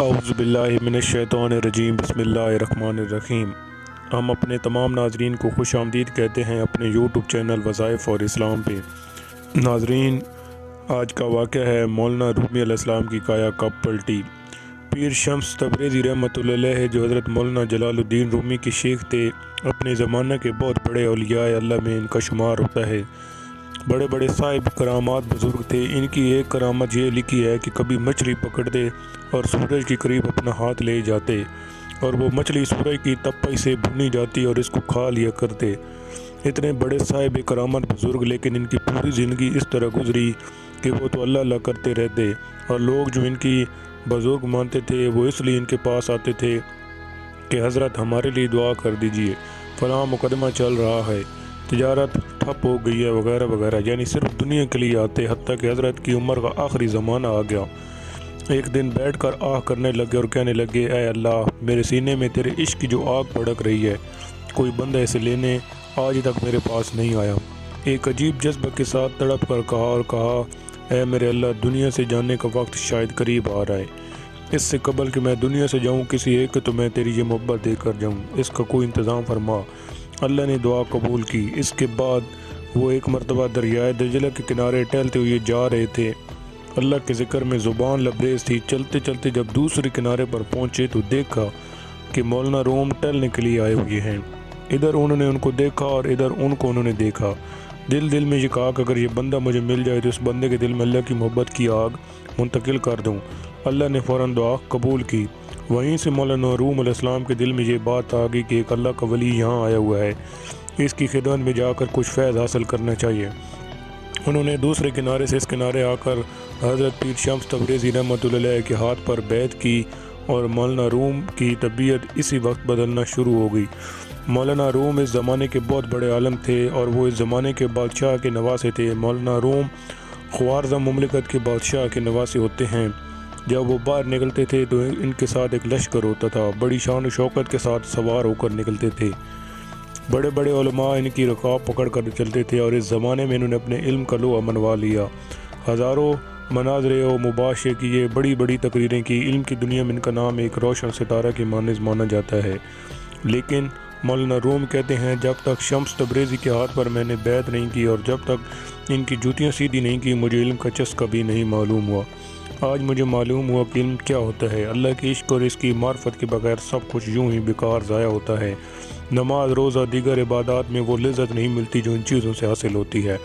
औज़ुबिल्लाहि मिनश्शैतानिर्रजीम बिस्मिल्लाहिर्रहमानिर्रहीम। हम अपने तमाम नाज़रीन को खुश आमदीद कहते हैं अपने यूट्यूब चैनल वज़ाइफ़ और इस्लाम पे। नाज़रीन, आज का वाक़या है मौलाना रूमी अलैहिस्सलाम की काया कब पलटी। पीर शम्स तबरेज़ी रहमतुल्लाह अलैह जो हज़रत मौलाना जलालुद्दीन रूमी के शेख थे, अपने ज़माने के बहुत बड़े औलियाए अल्लाह में इनका शुमार होता है। बड़े बड़े साहिब करामात बुज़ुर्ग थे। इनकी एक करामत ये लिखी है कि कभी मछली पकड़ते और सूरज के करीब अपना हाथ ले जाते और वो मछली सूरज की तपई से भुनी जाती और इसको खा लिया करते। इतने बड़े साहिब करामत बुज़ुर्ग, लेकिन इनकी पूरी ज़िंदगी इस तरह गुजरी कि वो तो अल्लाह अल्लाह करते रहते और लोग जो इनकी बुज़ुर्ग मानते थे वो इसलिए इनके पास आते थे कि हज़रत हमारे लिए दुआ कर दीजिए, फ़लाँ मुकदमा चल रहा है, तिजारत ठप हो गई है वगैरह वगैरह। यानी सिर्फ दुनिया के लिए आते। हत्ता कि हज़रत की उम्र का आखिरी ज़माना आ गया। एक दिन बैठकर आह करने लगे और कहने लगे, ऐ अल्लाह, मेरे सीने में तेरे इश्क की जो आग भड़क रही है, कोई बंदा इसे लेने आज तक मेरे पास नहीं आया। एक अजीब जज्बे के साथ तड़प कर कहा, ऐ मेरे अल्लाह, दुनिया से जाने का वक्त शायद करीब आ रहा है। इससे कबल कि मैं दुनिया से जाऊँ किसी एक तो मैं तेरी ये मोहब्बत देकर जाऊँ, इसका कोई इंतज़ाम फरमा। अल्लाह ने दुआ कबूल की। इसके बाद वो एक मरतबा दरियाए दजला के किनारे टहलते हुए जा रहे थे। अल्लाह के ज़िक्र में ज़ुबान लबरेज़ थी। चलते चलते जब दूसरे किनारे पर पहुँचे तो देखा कि मौलाना रूम टहलने के लिए आए हुए हैं। इधर उन्होंने उनको देखा और इधर उनको उन्होंने देखा। दिल में ये कहा कि अगर ये बंदा मुझे मिल जाए तो इस बंदे के दिल में अल्लाह की मोहब्बत की आग मुंतकिल कर दूँ। अल्लाह ने फ़ौरन दुआ कबूल की। वहीं से मौलाना रूम अलैहिस्सलाम के दिल में ये बात आ गई कि एक अल्लाह का वली यहाँ आया हुआ है, इसकी खिदमत में जाकर कुछ फैज़ हासिल करना चाहिए। उन्होंने दूसरे किनारे से इस किनारे आकर हज़रत पीर शम्स तबरेज़ी रहमतुल्लाह अलैह के हाथ पर बैत की और मौलाना रूम की तबीयत इसी वक्त बदलना शुरू हो गई। मौलाना रूम इस ज़माने के बहुत बड़े आलम थे और वो इस ज़माने के बादशाह के नवासे थे। मौलाना रूम ख्वारज़म मुमलिकत के बादशाह के नवासे होते हैं। जब वो बाहर निकलते थे तो इनके साथ एक लश्कर होता था, बड़ी शान और शौकत के साथ सवार होकर निकलते थे। बड़े बड़े उलमा इनकी रकाब पकड़ कर चलते थे और इस ज़माने में इन्होंने अपने इल्म का लोहा मनवा लिया। हज़ारों मनाज़रे और मुबाशे किए, बड़ी बड़ी तकरीरें की। इल्म की दुनिया में इनका नाम एक रोशन सितारा के मानिज़ माना जाता है। लेकिन मौलाना रूम कहते हैं, जब तक शम्स तबरेज़ी के हाथ पर मैंने बैत नहीं की और जब तक इनकी जूतियाँ सीधी नहीं की, मुझे इल्म का चस्का भी नहीं मालूम हुआ। आज मुझे मालूम हुआ कि इल्म क्या होता है। अल्लाह के इश्क और इसकी मार्फत के बगैर सब कुछ यूं ही बेकार ज़ाया होता है। नमाज, रोज़ा, दीगर इबादत में वो लज़्ज़त नहीं मिलती जो इन चीज़ों से हासिल होती है।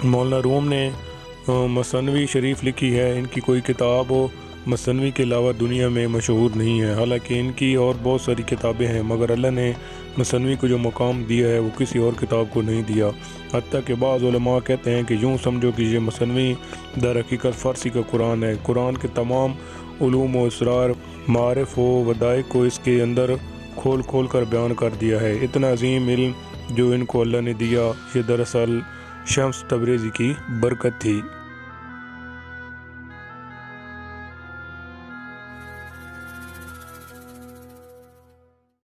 मौलाना रूम ने मसनवी शरीफ लिखी है। इनकी कोई किताब हो मसनवी के अलावा दुनिया में मशहूर नहीं है। हालांकि इनकी और बहुत सारी किताबें हैं, मगर अल्लाह ने मसनवी को जो मकाम दिया है वो किसी और किताब को नहीं दिया। हत्ता के बाद उलमा कहते हैं कि यूँ समझो कि ये मसनवी दर हकीकत फ़ारसी का कुरान है। कुरान के तमाम उलूम व इसरार, मारिफ व वदाइक को इसके अंदर खोल खोल कर बयान कर दिया है। इतना अजीम इल्म जो इनको अल्लाह ने दिया, ये दरअसल शम्स तबरेज़ी की बरकत थी।